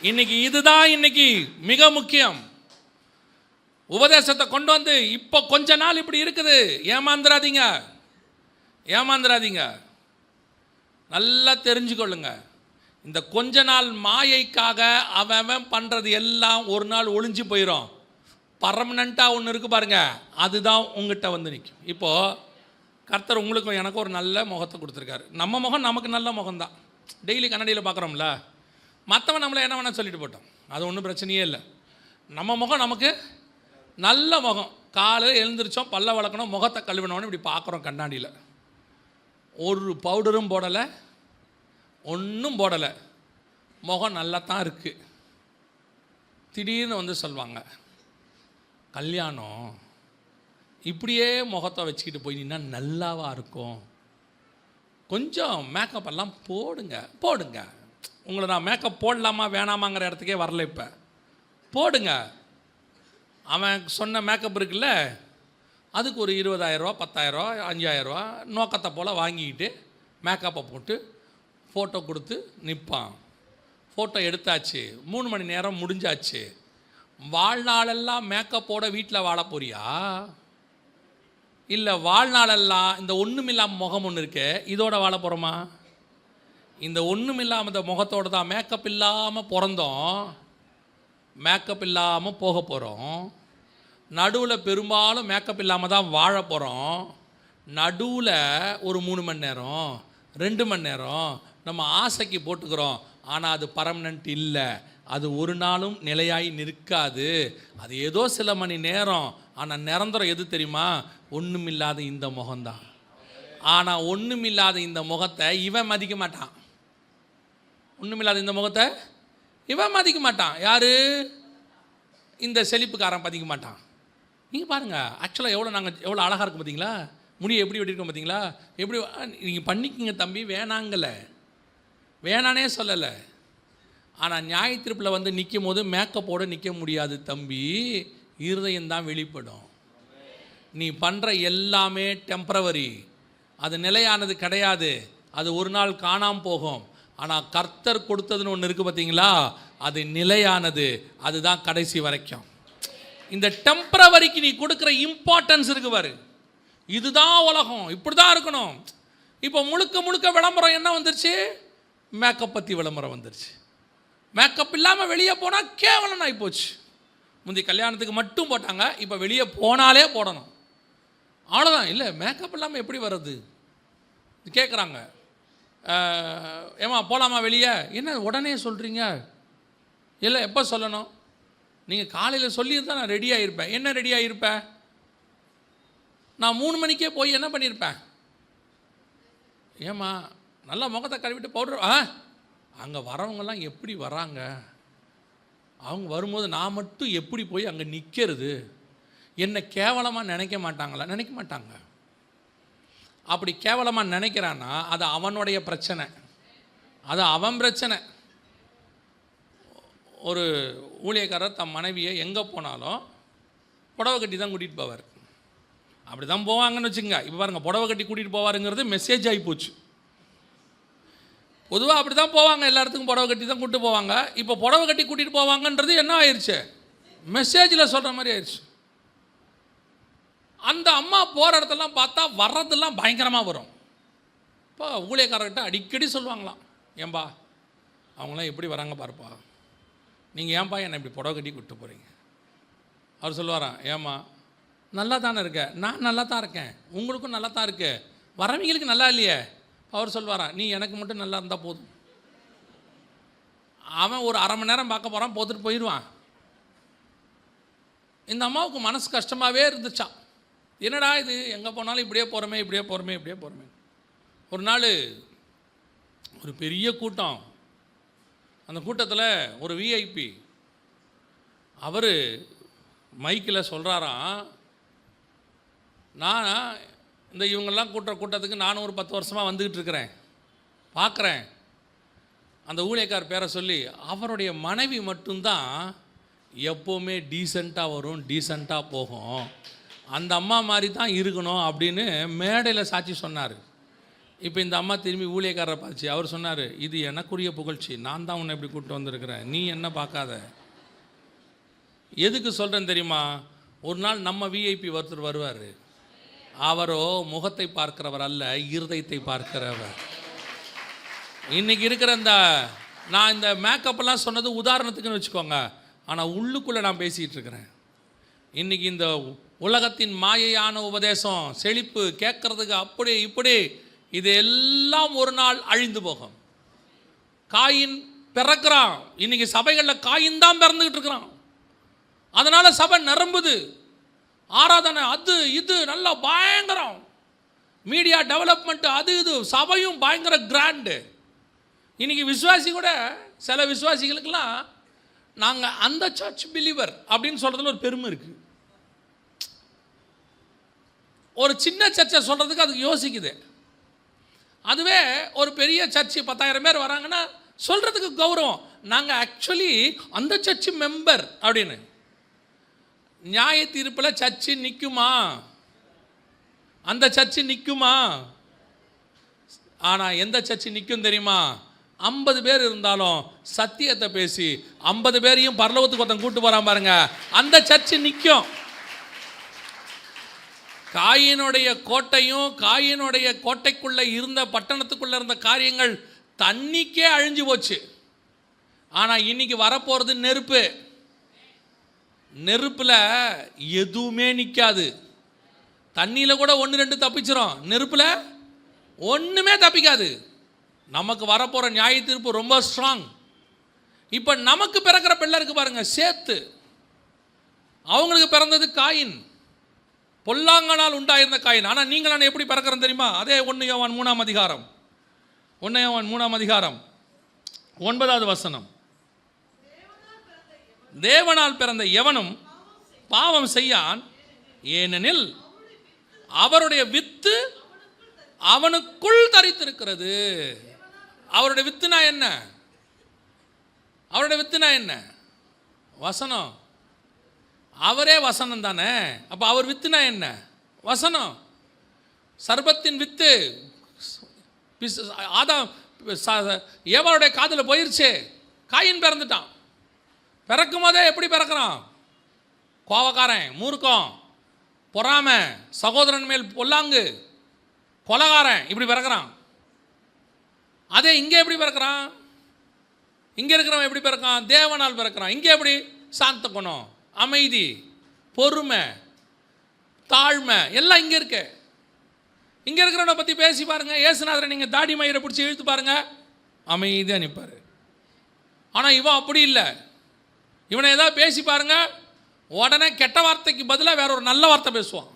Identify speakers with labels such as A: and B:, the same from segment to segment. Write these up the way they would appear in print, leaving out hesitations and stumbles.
A: இன்னைக்கு இதுதான் இன்னைக்கு மிக முக்கியம். உபதேசத்தை கொண்டு வந்து இப்போ கொஞ்ச நாள் இப்படி இருக்குது. ஏமாந்துடாதீங்க, ஏமாந்துடாதீங்க. நல்லா தெரிஞ்சுக்கொள்ளுங்க. இந்த கொஞ்ச நாள் மாயைக்காக அவன் பண்ணுறது எல்லாம் ஒரு நாள் ஒளிஞ்சு போயிடும். பர்மனண்ட்டாக ஒன்று இருக்குது பாருங்க, அதுதான் உங்ககிட்ட வந்து நிற்கும். இப்போது கர்த்தர் உங்களுக்கும் எனக்கும் ஒரு நல்ல முகத்தை கொடுத்துருக்காரு. நம்ம முகம் நமக்கு நல்ல முகம்தான். டெய்லி கண்ணாடியில் பார்க்குறோம்ல, மற்றவன் நம்மளை என்ன வேணால் சொல்லிட்டு போட்டோம், அது ஒன்றும் பிரச்சனையே இல்லை. நம்ம முகம் நமக்கு நல்ல முகம். காலையில் எழுந்திரிச்சோம், பல்ல வளர்க்கணும், முகத்தை கழுவினோன்னு இப்படி பார்க்குறோம் கண்ணாடியில். ஒரு பவுடரும் போடலை, ஒன்றும் போடலை, முகம் நல்லா தான் இருக்குது. திடீர்னு வந்து சொல்லுவாங்க, கல்யாணம் இப்படியே முகத்தை வச்சுக்கிட்டு போய் நின்னா நல்லாவா இருக்கும், கொஞ்சம் மேக்கப் எல்லாம் போடுங்க போடுங்க. உங்களை நான் மேக்கப் போடலாமா வேணாமாங்கிற இடத்துக்கே வரல. இப்போ போடுங்க. அவன் சொன்ன மேக்கப் இருக்குல்ல, அதுக்கு ஒரு 20,000 10,000 5,000 நோக்கத்தை போல் வாங்கிக்கிட்டு மேக்கப்பை போட்டு ஃபோட்டோ கொடுத்து நிற்பான். ஃபோட்டோ எடுத்தாச்சு, 3 மணி நேரம் முடிஞ்சாச்சு. வாழ்நாளெல்லாம் மேக்கப்போட வீட்டில் வாழ போறியா, இல்லை வாழ்நாளெல்லாம் இந்த ஒன்றுமில்லாமல் முகம் ஒன்று இருக்கே இதோட வாழ போகிறோமா? இந்த ஒன்றுமில்லாமல் இந்த முகத்தோடு தான் மேக்கப் இல்லாமல் பிறந்தோம், மேக்கப் இல்லாமல் போக போகிறோம். நடுவில் பெரும்பாலும் மேக்கப் இல்லாமல் தான் வாழ போகிறோம். நடுவில் ஒரு 3 மணி நேரம் 2 மணி நேரம் நம்ம ஆசைக்கு போட்டுக்கிறோம். ஆனால் அது பர்மனெண்ட் இல்லை, அது ஒரு நாளும் நிலையாய் நிற்காது. அது ஏதோ சில மணி நேரம். ஆனால் நிரந்தரம் எது தெரியுமா? ஒன்றுமில்லாத இந்த முகம்தான். ஆனால் ஒன்றுமில்லாத இந்த முகத்தை இவன் மதிக்க மாட்டான். ஒன்றுமில்லாத இந்த முகத்தை இவன் மதிக்க மாட்டான். யார்? இந்த செழிப்புக்காரன் மதிக்க மாட்டான். நீங்கள் பாருங்கள், ஆக்சுவலாக எவ்வளோ அழகாக இருக்கும் பார்த்தீங்களா? முடியை எப்படி வெட்டிருக்கோம் பார்த்தீங்களா? எப்படி நீங்கள் பண்ணிக்கிங்க தம்பி, வேணாங்கலை, வேணானே சொல்லலை. ஆனால் நியாய தீர்ப்பில் வந்து நிற்கும் போது மேக்கப்போடு நிற்க முடியாது தம்பி, இருதயம்தான் வெளிப்படும். நீ பண்ணுற எல்லாமே டெம்பரவரி, அது நிலையானது கிடையாது, அது ஒரு நாள் காணாமல் போகும். ஆனால் கர்த்தர் கொடுத்ததுன்னு ஒன்று இருக்குது பார்த்தீங்களா, அது நிலையானது, அதுதான் கடைசி வரைக்கும். இந்த டெம்பரவரிக்கு நீ கொடுக்குற இம்பார்ட்டன்ஸ் இருக்கு பாரு, இதுதான் உலகம், இப்படி தான் இருக்கணும். இப்போ முழுக்க முழுக்க விளம்பரம் என்ன வந்துருச்சு? மேக்கப் பற்றி விளம்பரம் வந்துருச்சு. மேக்கப் இல்லாமல் வெளியே போனால் கேவலம் ஆகி போச்சு. முந்தைய கல்யாணத்துக்கு மட்டும் போட்டாங்க, இப்போ வெளியே போனாலே போடணும், அவ்வளோதான். இல்லை மேக்கப் இல்லாமல் எப்படி வர்றது கேட்குறாங்க. ஏமா போகலாமா வெளியே? என்ன உடனே சொல்கிறீங்க? இல்லை, எப்போ சொல்லணும்? நீங்கள் காலையில் சொல்லியிருந்தால் நான் ரெடியாக இருப்பேன். என்ன ரெடியாக இருப்பேன்? நான் 3 மணிக்கே போய் என்ன பண்ணியிருப்பேன்? ஏம்மா நல்லா முகத்தை கழுவிட்டு பவுடர். அங்கே வரவங்கெல்லாம் எப்படி வராங்க, அவங்க வரும்போது நான் மட்டும் எப்படி போய் அங்கே நிற்கிறது? என்னை கேவலமாக நினைக்க மாட்டாங்களா? நினைக்க மாட்டாங்க. அப்படி கேவலமாக நினைக்கிறான்னா அது அவனுடைய பிரச்சனை, அது அவன் பிரச்சனை. ஒரு ஊழியக்காரர் தம் மனைவியை எங்கே போனாலும் புடவை கட்டி தான் கூட்டிகிட்டு போவார். அப்படி தான் போவாங்கன்னு வச்சுங்க. இப்போ பாருங்கள், புடவை கட்டி கூட்டிகிட்டு போவாருங்கிறது மெசேஜ் ஆகி போச்சு. பொதுவாக அப்படி தான் போவாங்க, எல்லா இடத்துக்கும் புடவை கட்டி தான் கூப்பிட்டு போவாங்க. இப்போ புடவை கட்டி கூட்டிகிட்டு போவாங்கன்றது என்ன ஆயிடுச்சு? மெசேஜில் சொல்கிற மாதிரி ஆயிடுச்சு. அந்த அம்மா போகிற இடத்தெல்லாம் பார்த்தா வர்றதெல்லாம் பயங்கரமாக வரும். இப்போ ஊழியக்காரர்கிட்ட அடிக்கடி சொல்லுவாங்களாம், ஏன்பா அவங்களாம் எப்படி வராங்க பாருப்பா, நீங்கள் ஏன்பா என்னை இப்படி புடவை கட்டி கூப்பிட்டு போகிறீங்க? அவர் சொல்லுவாராம், ஏம்மா நல்லா தானே இருக்க, நான் நல்லா தான் இருக்கேன், உங்களுக்கும் நல்லா தான் இருக்கு, வரவங்களுக்கு நல்லா இல்லையே. அவர் சொல்வாரான், நீ எனக்கு மட்டும் நல்லா இருந்தால் போதும். அவன் ஒரு 1/2 மணி நேரம் பார்க்க போகிறான், போத்துட்டு போயிடுவான். இந்த அம்மாவுக்கு மனசு கஷ்டமாகவே இருந்துச்சான். என்னடா இது, எங்கே போனாலும் இப்படியே போகிறோமே இப்படியே போகிறோமே இப்படியே போகிறோமே. ஒரு நாள் ஒரு பெரிய கூட்டம். அந்த கூட்டத்தில் ஒரு விஐபி அவர் மைக்கில் சொல்கிறாராம், நான் இந்த இவங்கெல்லாம் கூட்டத்துக்கு நானும் ஒரு 10 வருஷமாக வந்துக்கிட்டு இருக்கிறேன், பார்க்குறேன். அந்த ஊழியக்கார் பேரை சொல்லி, அவருடைய மனைவி மட்டும்தான் எப்போவுமே டீசெண்டாக வரும், டீசெண்டாக போகும், அந்த அம்மா மாதிரி தான் இருக்கணும் அப்படின்னு மேடையில் சாட்சி சொன்னார். இப்போ இந்த அம்மா திரும்பி ஊழியக்காரரை பார்த்துச்சு. அவர் சொன்னார், இது எனக்குரிய புகழ்ச்சி, நான் தான் உன்னை இப்படி கூப்பிட்டு வந்திருக்கிறேன், நீ என்ன பார்க்காத. எதுக்கு சொல்கிறேன்னு தெரியுமா? ஒரு நாள் நம்ம விஐபி ஒருத்தர் வருவார். அவரோ முகத்தை பார்க்கிறவர் அல்ல, இருதயத்தை பார்க்கிறவர். இன்றைக்கி இருக்கிற நான் இந்த மேக்கப்பெல்லாம் சொன்னது உதாரணத்துக்குன்னு வச்சுக்கோங்க. ஆனால் உள்ளுக்குள்ளே நான் பேசிகிட்டு இருக்கிறேன். இன்றைக்கி இந்த உலகத்தின் மாயையான உபதேசம், செழிப்பு, கேட்குறதுக்கு அப்படி இப்படி, இது எல்லாம் ஒரு நாள் அழிந்து போகும். காயின் பிறக்கிறான். இன்றைக்கி சபைகளில் காயின் தான் பிறந்துக்கிட்டு இருக்கிறான். அதனால் சபை நிரம்புது. ஆராதனை அது இது நல்லா பயங்கரம், மீடியா டெவலப்மெண்ட்டு அது இது, சபையும் பயங்கர கிராண்டு. இன்றைக்கி விசுவாசி கூட, சில விசுவாசிகளுக்கெல்லாம் நாங்கள் அந்த சர்ச் பிலீவர் அப்படின்னு சொல்கிறதுல ஒரு பெருமை இருக்குது. ஒரு சின்ன சர்ச்சை சொல்கிறதுக்கு அதுக்கு யோசிக்குது. அதுவே ஒரு பெரிய சர்ச்சு 10,000 பேர் வராங்கன்னா சொல்கிறதுக்கு கௌரவம், நாங்கள் ஆக்சுவலி அந்த சர்ச்சு மெம்பர் அப்படின்னு. நியாய தீர்ப்பில் சர்ச்சு நிற்குமா? அந்த சர்ச்சு நிற்குமா? ஆனால் எந்த சர்ச்சு நிற்கும் தெரியுமா? 50 பேர் இருந்தாலும் சத்தியத்தை பேசி 50 பேரையும் பரலோகத்துக்கு ஒருத்தன் கூட்டு போகிறான் பாருங்க, அந்த சர்ச்சு நிற்கும். காயினுடைய கோட்டையும், காயினுடைய கோட்டைக்குள்ளே இருந்த பட்டணத்துக்குள்ளே இருந்த காரியங்கள் தண்ணிக்கே அழிஞ்சு போச்சு. ஆனால் இன்னைக்கு வரப்போகிறது நெருப்பு. நெருப்பில் எதுவுமே நிற்காது. தண்ணியில் கூட 1-2 தப்பிச்சிரும், நெருப்பில் ஒன்றுமே தப்பிக்காது. நமக்கு வரப்போகிற நியாய தீர்ப்பு ரொம்ப ஸ்ட்ராங். இப்போ நமக்கு பிறக்கிற பிள்ளை இருக்கு பாருங்க, சேத்து. அவங்களுக்கு பிறந்தது காயின், பொல்லாங்கனால் உண்டாயிருந்த காயின். ஆனால் நீங்கள் நான் எப்படி பிறக்கிறேன் தெரியுமா? அதே 1 யோவான் 3ஆம் அதிகாரம், 1 யோவான் 3ஆம் அதிகாரம் 9வது வசனம். தேவனால் பிறந்த எவனும் பாவம் செய்யான், ஏனெனில் அவருடைய வித்து அவனுக்குள் தரித்திருக்கிறது. அவருடைய வித்துனா என்ன? அவருடைய வித்துனா என்ன? வசனம். அவரே வசனம் தானே. அப்போ அவர் வித்துனா என்ன? வசனம். சர்பத்தின் வித்து ஆதாம் ஏவாளுடைய காதில் போயிருச்சு, காயின் பிறந்துட்டான். பிறக்கும் போதே எப்படி பிறக்கிறான்? கோவக்காரன், மூர்க்கம், பொறாமை, சகோதரன் மேல் பொல்லாங்கு, கொலகாரன், இப்படி பிறக்கிறான். அதே இங்கே எப்படி பிறக்கிறான்? இங்கே இருக்கிறவன் எப்படி பிறக்கிறான்? தேவனால் பிறக்கிறான். இங்கே எப்படி? சாந்த குணம், அமைதி, பொறுமை, தாழ்மை எல்லாம் இங்கே இருக்கு. இங்கே இருக்கிறவனை பற்றி பேசி பாருங்க. இயேசுநாதரை நீங்கள் தாடி மயிரை பிடிச்சி இழுத்து பாருங்க, அமைதியாக நிற்பார். ஆனால் இவன் அப்படி இல்லை. இவனை ஏதாவது பேசி பாருங்க, உடனே கெட்ட வார்த்தைக்கு பதிலாக வேற ஒரு நல்ல வார்த்தை பேசுவான்.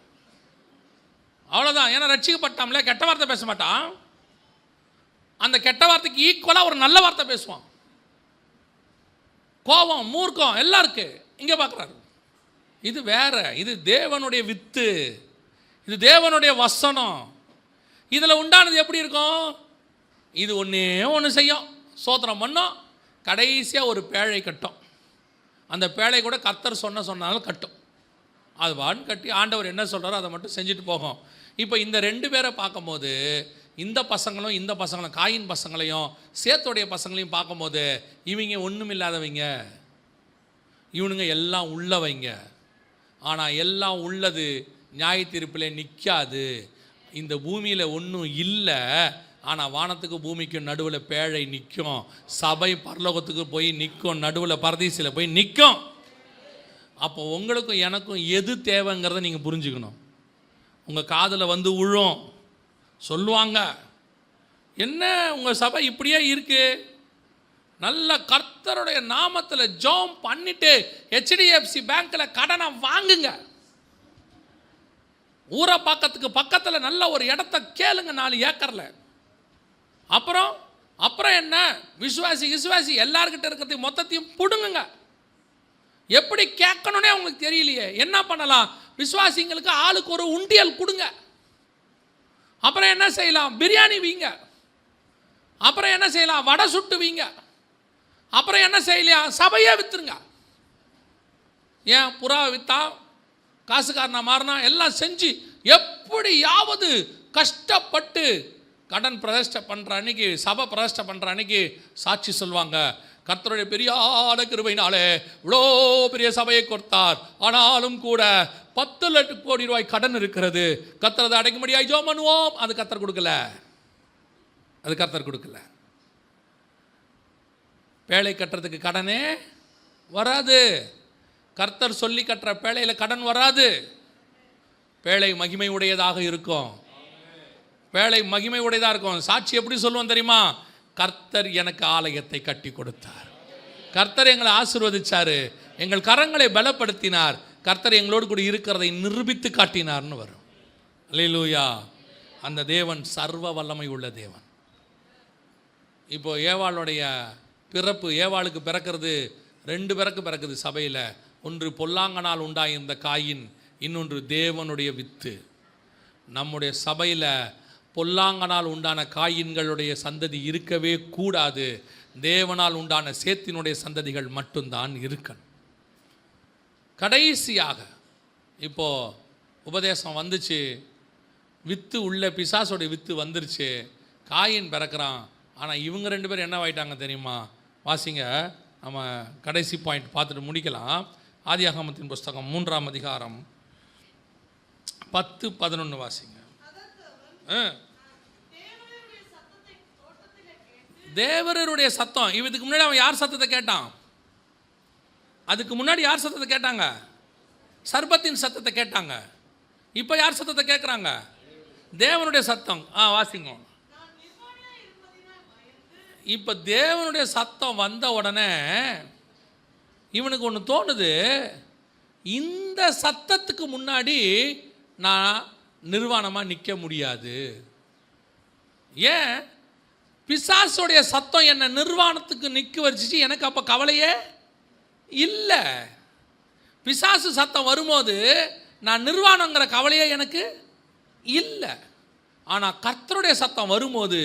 A: அவ்வளோதான். ஏன்னா ரட்சிக்கப்பட்டாமல கெட்ட வார்த்தை பேச மாட்டான். அந்த கெட்ட வார்த்தைக்கு ஈக்குவலாக ஒரு நல்ல வார்த்தை பேசுவான். கோபம், மூர்க்கம் எல்லாம் இருக்கு. இங்கே பார்க்குறாரு. இது வேற. இது தேவனுடைய வித்து, இது தேவனுடைய வசனம். இதில் உண்டானது எப்படி இருக்கும்? இது ஒன்றே ஒன்று செய்யும், சோத்திரம் பண்ணோம், கடைசியாக ஒரு பேழை கட்டும். அந்த பேழை கூட கர்த்தர் சொன்னாலும் கட்டும். அது வான்னு கட்டி ஆண்டவர் என்ன சொல்கிறாரோ அதை மட்டும் செஞ்சுட்டு போகும். இப்போ இந்த 2 பேரை பார்க்கும்போது, இந்த பசங்களும் காயின் பசங்களையும் சேத்துடைய பசங்களையும் பார்க்கும்போது, இவங்க ஒன்றும் இல்லாதவங்க, இவனுங்க எல்லாம் உள்ளவங்க. ஆனால் எல்லாம் உள்ளது நியாய தீர்ப்பில் நிற்காது. இந்த பூமியில் ஒன்றும் இல்லை, ஆனால் வானத்துக்கு பூமிக்கும் நடுவில் பேழை நிற்கும். சபை பரலோகத்துக்கு போய் நிற்கும், நடுவில் பரதீசில் போய் நிற்கும். அப்போ உங்களுக்கும் எனக்கும் எது தேவைங்கிறத நீங்கள் புரிஞ்சுக்கணும். உங்கள் காதில் வந்து விழும், சொல்லுவாங்க, என்ன உங்கள் சபை இப்படியே இருக்கு, நல்ல கர்த்தருடைய நாமத்தில் ஜெபம் பண்ணிட்டு HDFC பேங்க்கில் கடனை வாங்குங்க, ஊரை பக்கத்தில் நல்ல ஒரு இடத்த கேளுங்க 4 ஏக்கரில். அப்புறம் என்ன, விசுவாசி எல்லார்கிட்ட இருக்கிறது மொத்தத்தையும் பிடுங்குங்க. எப்படி கேட்கணுன்னே உங்களுக்கு தெரியலையே, என்ன பண்ணலாம்? விசுவாசிங்களுக்கு ஆளுக்கு ஒரு உண்டியல் கொடுங்க. அப்புறம் என்ன செய்யலாம்? பிரியாணி வீங்க. அப்புறம் என்ன செய்யலாம்? வடை சுட்டு வீங்க. அப்புறம் என்ன செய்யலாம்? சபையே வித்துருங்க. ஏன் புறாவை வித்தா, காசுக்காரனா மாறினா, எல்லாம் செஞ்சு எப்படியாவது கஷ்டப்பட்டு கடன் பிரதிஷ்டை பண்ணுற அன்னைக்கு, சபை பிரதிஷ்டை பண்ணுற அன்னைக்கு சாட்சி சொல்லுவாங்க, கர்த்தருடைய பெரியாத கிருபையினாலே இவ்வளோ பெரிய சபையை கொடுத்தார், ஆனாலும் கூட 10 லட்சம் கோடி ரூபாய் கடன் இருக்கிறது, கர்த்தர் அடைக்க முடியாது, ஜெபம் பண்ணுவோம். அது கர்த்தர் கொடுக்கல, அது கர்த்தர் கொடுக்கல. பேழை கட்டுறதுக்கு கடனே வராது. கர்த்தர் சொல்லி கட்டுற பேழையில் கடன் வராது. பேழை மகிமை உடையதாக இருக்கும். பேழை மகிமை உடையதாக இருக்கும். சாட்சி எப்படி சொல்லுவோம் தெரியுமா? கர்த்தர் எனக்கு ஆலயத்தை கட்டி கொடுத்தார், கர்த்தர் எங்களை ஆசீர்வதிச்சாரு, எங்கள் கரங்களை பலப்படுத்தினார், கர்த்தர் எங்களோடு கூட இருக்கிறதை நிரூபித்து காட்டினார்னு வரும். அல்லேலூயா. அந்த தேவன் சர்வ வல்லமை உள்ள தேவன். இப்போ ஏவாளுடைய பிறப்பு, ஏவாளுக்கு பிறக்கிறது 2 பிறக்குது சபையில். ஒன்று பொல்லாங்கனால் உண்டாயிருந்த காயின், இன்னொன்று தேவனுடைய வித்து. நம்முடைய சபையில் பொல்லாங்கனால் உண்டான காயின்களுடைய சந்ததி இருக்கவே கூடாது. தேவனால் உண்டான சேத்தினுடைய சந்ததிகள் மட்டும்தான் இருக்கணும். கடைசியாக இப்போது உபதேசம் வந்துச்சு, வித்து உள்ள பிசாசுடைய வித்து வந்துருச்சு, காயின் பிறக்கிறான். ஆனால் இவங்க 2 பேரும் என்ன ஆயிட்டாங்க தெரியுமா? வாசிங்க, நம்ம கடைசி பாயிண்ட் பார்த்துட்டு முடிக்கலாம். ஆதியாகமத்தின் புஸ்தகம் 3ஆம் அதிகாரம் 10-11 வாசிங்க. தேவருடைய சத்தம். இதுக்கு முன்னாடி அவன் யார் சத்தத்தை கேட்டான்? அதுக்கு முன்னாடி யார் சத்தத்தை கேட்டாங்க? சர்பத்தின் சத்தத்தை கேட்டாங்க. இப்போ யார் சத்தத்தை கேட்குறாங்க? தேவனுடைய சத்தம். வாசிங்க. இப்போ தேவனுடைய சத்தம் வந்த உடனே இவனுக்கு ஒன்று தோணுது, இந்த சத்தத்துக்கு முன்னாடி நான் நிர்வாணமாக நிற்க முடியாது. ஏன்? பிசாசுடைய சத்தம் என்னை நிர்வாணத்துக்கு நிற்க வச்சிச்சு, எனக்கு அப்போ கவலையே இல்லை. பிசாசு சத்தம் வரும்போது நான் நிர்வாணங்கிற கவலையே எனக்கு இல்லை. ஆனால் கர்த்தருடைய சத்தம் வரும்போது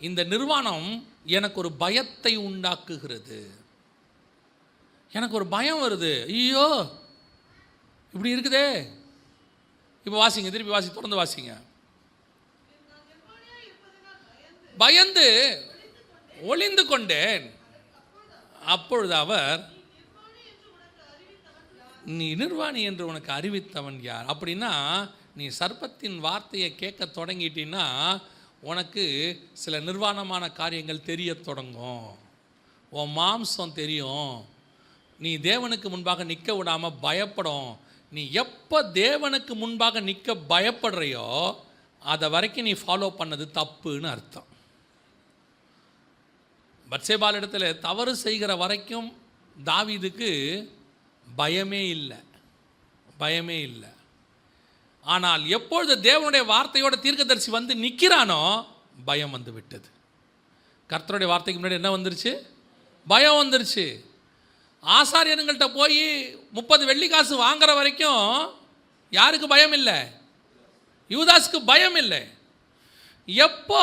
A: இந்த நிர்வாணம் எனக்கு ஒரு பயத்தை உண்டாக்குகிறது. எனக்கு ஒரு பயம் வருது. ஐயோ இப்படி இருக்குதே. இப்போ வாசிங்க, திருப்பி வாசி, தொடர்ந்து வாசிங்க. பயந்து ஒளிந்து கொண்டேன். அப்பொழுது அவர், நீ நிர்வாணி என்று உனக்கு அறிவித்தவன் யார்? அப்படின்னா நீ சர்ப்பத்தின் வார்த்தையை கேட்க தொடங்கிட்டீன்னா உனக்கு சில நிர்வாணமான காரியங்கள் தெரிய தொடங்கும். உன் மாம்சம் தெரியும். நீ தேவனுக்கு முன்பாக நிற்க விடாமல் பயப்படும். நீ எப்போ தேவனுக்கு முன்பாக நிற்க பயப்படுறையோ அதை வரைக்கும் நீ ஃபாலோ பண்ணது தப்புன்னு அர்த்தம். பத்சேபாள் இடத்துல தவறு செய்கிற வரைக்கும் தாவீதுக்கு பயமே இல்லை, பயமே இல்லை. ஆனால் எப்பொழுது தேவனுடைய வார்த்தையோட தீர்க்கதரிசி வந்து நிற்கிறானோ பயம் வந்து விட்டது. கர்த்தருடைய வார்த்தைக்கு முன்னாடி என்ன வந்துருச்சு? பயம் வந்துருச்சு. ஆசாரியர்கள்ட்ட போய் 30 வெள்ளி காசு வாங்குற வரைக்கும் யாருக்கு பயம் இல்லை? யூதாஸுக்கு பயம் இல்லை. எப்போ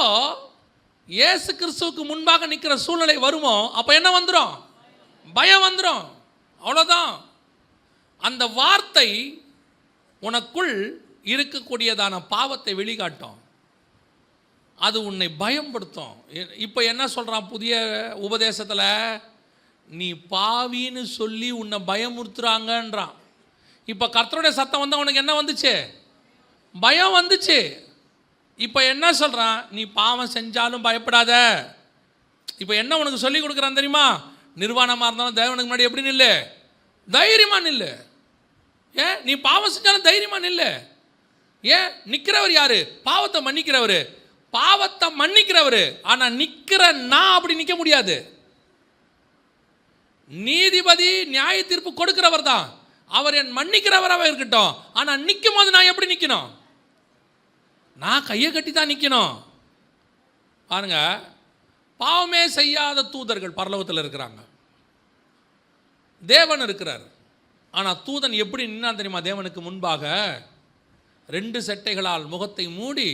A: இயேசு கிறிஸ்துவுக்கு முன்பாக நிற்கிற சூழ்நிலை வருமோ அப்போ என்ன வந்துடும்? பயம் வந்துடும். அவ்வளோதான். அந்த வார்த்தை உனக்குள் இருக்கக்கூடியதான பாவத்தை வெளிக்காட்டும். அது உன்னை பயம்படுத்தும். இப்போ என்ன சொல்கிறான் புதிய உபதேசத்தில்? நீ பாவின்னு சொல்லி உன்னை பயமுறுத்துறாங்கன்றான். இப்போ கர்த்தருடைய சத்தம் வந்து உனக்கு என்ன வந்துச்சு? பயம் வந்துச்சு. இப்போ என்ன சொல்கிறான்? நீ பாவம் செஞ்சாலும் பயப்படாத. இப்போ என்ன உனக்கு சொல்லி கொடுக்குறான் தெரியுமா? நிர்வாணமாக இருந்தாலும் தேவனுக்கு முன்னாடி எப்படி நில்லு? தைரியமாக நில்லு. ஏன்? நீ பாவம் செஞ்சாலும் தைரியமாக நில்லு. ஏன்? நிற்கிறவர் யாரு? பாவத்தை மன்னிக்கிறவர். பாவத்தை மன்னிக்கிறவர். ஆனால் நிற்கிற நான் அப்படி நிற்க முடியாது. நீதிபதி நியாய தீர்ப்பு கொடுக்கிறவர் தான். அவர் என் மன்னிக்கிறவராக இருக்கட்டும். ஆனால் நிற்கும் போது நான் எப்படி நிற்கணும்? நான் கையை கட்டி தான் நிற்கணும். பாருங்க, பாவமே செய்யாத தூதர்கள் பரலோகத்தில் இருக்கிறாங்க. தேவன் இருக்கிறார். ஆனால் தூதன் எப்படி நின்னான் தெரியுமா? தேவனுக்கு முன்பாக 2 சட்டைகளால் முகத்தை மூடி,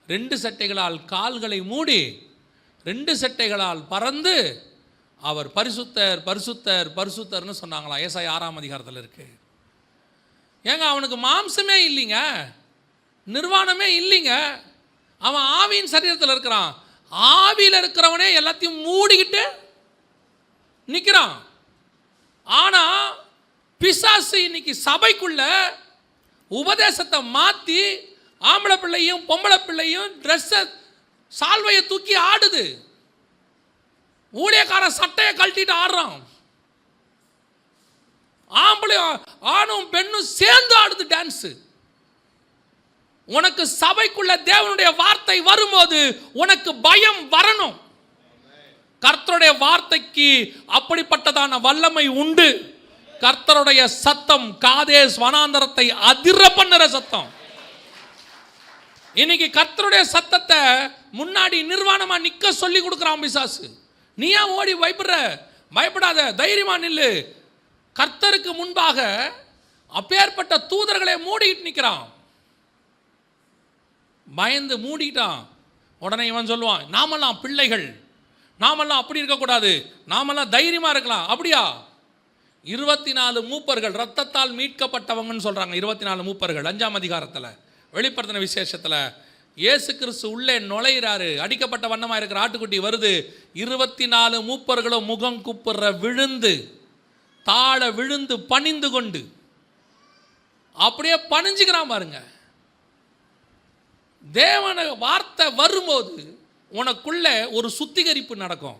A: 2 சட்டைகளால் கால்களை மூடி, 2 சட்டைகளால் பறந்து அவர் பரிசுத்தர் பரிசுத்தர் பரிசுத்தர்னு சொன்னாங்களா? ஏசாயா 6ஆம் அதிகாரத்தில் இருக்கு. ஏங்க, அவனுக்கு மாம்சமே இல்லைங்க, நிர்வாணமே இல்லைங்க. அவன் ஆவியின் சரீரத்தில் இருக்கிறான். ஆவியில் இருக்கிறவனே எல்லாத்தையும் மூடிக்கிட்டு நிற்கிறான். ஆனால் பிசாசு இன்னைக்கு சபைக்குள்ள உபதேசத்தை மாற்றி ஆம்பளை பிள்ளையும் பொம்பளை பிள்ளையும் ட்ரெஸ்ஸை சால்வையை தூக்கி ஆடுது. ஊழியக்காரன் சட்டையை கழட்டிட்டு ஆடுறான். ஆம்பளை ஆணும் பெண்ணும் சேர்ந்து ஆடுது டான்ஸு. உனக்கு சபைக்குள்ள தேவனுடைய வார்த்தை வரும்போது உனக்கு பயம் வரணும். கர்த்தருடைய வார்த்தைக்கு அப்படிப்பட்டதான வல்லமை உண்டு. கர்த்தருடைய சத்தம் காதேஸ் வனாந்தரத்தை அதிர பண்ணுற சத்தம். இன்னைக்கு கர்த்தருடைய சத்தத்தை முன்னாடி நிர்வாணமா நிக்க சொல்லி கொடுக்குறான் பிசாசு. நீ ஏன் ஓடி பயப்படாத, தைரியமா நில்லு. கர்த்தருக்கு முன்பாக அப்பேற்பட்ட தூதர்களை மூடிட்டு நிற்கிறான். பயந்து மூடிட்டான். உடனே இவன் சொல்லுவான், நாமெல்லாம் பிள்ளைகள், நாமெல்லாம் அப்படி இருக்கக்கூடாது, நாமெல்லாம் தைரியமா இருக்கலாம். அப்படியா? 24 மூப்பர்கள் ரத்தத்தால் மீட்கப்பட்டவங்கன்னு சொல்றாங்க. 24 மூப்பர்கள் 5ஆம் அதிகாரத்தில் வெளிப்படுத்தின விசேஷத்தில் இயேசு கிறிஸ்து உள்ளே நுழையிறாரு. அடிக்கப்பட்ட வண்ணமாக இருக்கிற ஆட்டுக்குட்டி வருது. 24 மூப்பர்களும் முகம் குப்புற விழுந்து தாழ விழுந்து பணிந்து கொண்டு அப்படியே பணிஞ்சுக்கிறான் பாருங்க. தேவன வார்த்தை வரும்போது உனக்குள்ள ஒரு சுத்திகரிப்பு நடக்கும்.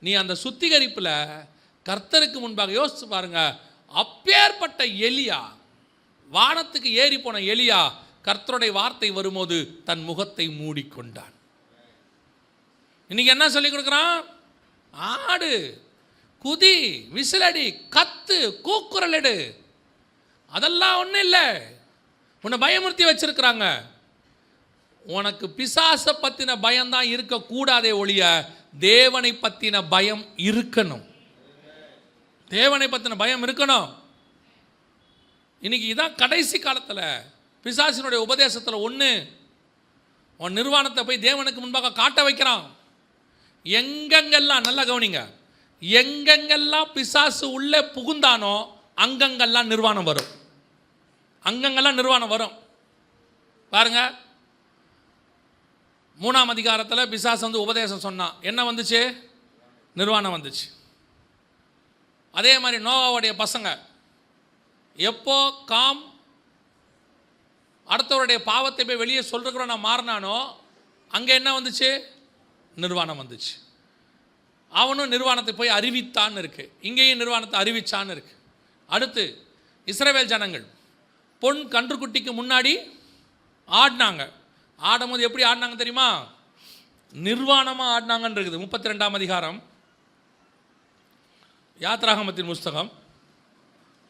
A: நீ அந்த சுத்திகரிப்பில் கர்த்தருக்கு முன்பாக யோசிச்சு பாருங்க. அப்பேற்பட்ட எலியா, வானத்துக்கு ஏறி போன எலியா, கர்த்தருடைய வார்த்தை வரும்போது தன் முகத்தை மூடிக்கொண்டான். இன்னைக்கு என்ன சொல்லி கொடுக்குறான்? ஆடு, குதி, விசிலடி, கத்து, கூக்குரல் எடு. அதெல்லாம் ஒன்றும் இல்லை. உன்னை பயமுறுத்தி வச்சிருக்கிறாங்க. உனக்கு பிசாசை பற்றின பயம்தான் இருக்கக்கூடாதே ஒழிய தேவனை பற்றின பயம் இருக்கணும். தேவனை பற்றின பயம் இருக்கணும். இன்னைக்கு இதான் கடைசி காலத்தில் பிசாசினுடைய உபதேசத்தில் ஒன்று. உன் நிர்வாணத்தை போய் தேவனுக்கு முன்பாக காட்ட வைக்கிறான். எங்கெங்கெல்லாம் நல்லா கவனிங்க, எங்கெங்கெல்லாம் பிசாசு உள்ளே புகுந்தானோ அங்கங்கெல்லாம் நிர்வாணம் வரும். அங்கங்கெல்லாம் நிர்வாணம் வரும். பாருங்க, 3ஆம் அதிகாரத்தில் பிசாசு வந்து உபதேசம் சொன்னான். என்ன வந்துச்சு? நிர்வாணம் வந்துச்சு. அதே மாதிரி நோவாவுடைய பசங்க எப்போ காம் அடுத்தவருடைய பாவத்தை போய் வெளியே சொல்கிறோம் நான் மாறினானோ அங்கே என்ன வந்துச்சு? நிர்வாணம் வந்துச்சு. அவனும் நிர்வாணத்தை போய் அறிவித்தான்னு இருக்கு. இங்கேயும் நிர்வாணத்தை அறிவிச்சான்னு இருக்கு. அடுத்து இஸ்ரவேல் ஜனங்கள் பொன் கன்றுக்குட்டிக்கு முன்னாடி ஆடினாங்க. ஆடும்போது எப்படி ஆடினாங்க தெரியுமா? நிர்வாணமாக ஆடினாங்கன்னு இருக்குது. 32ஆம் அதிகாரம் யாத்ராகமத்தின் புஸ்தகம்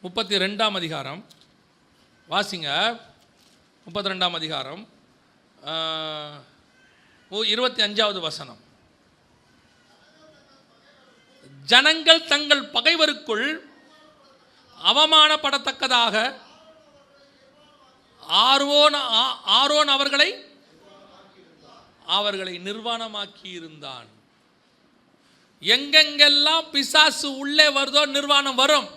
A: 32ஆம் அதிகாரம் வாசிங்க. 32ஆம் அதிகாரம் 25வது வசனம். ஜனங்கள் தங்கள் பகைவருக்குள் அவமானப்படத்தக்கதாக ஆரோன் அவர்களை நிர்வாணமாக்கி இருந்தான். எங்கெங்கெல்லாம் பிசாசு உள்ளே வருதோ நிர்வாணம் வரும்.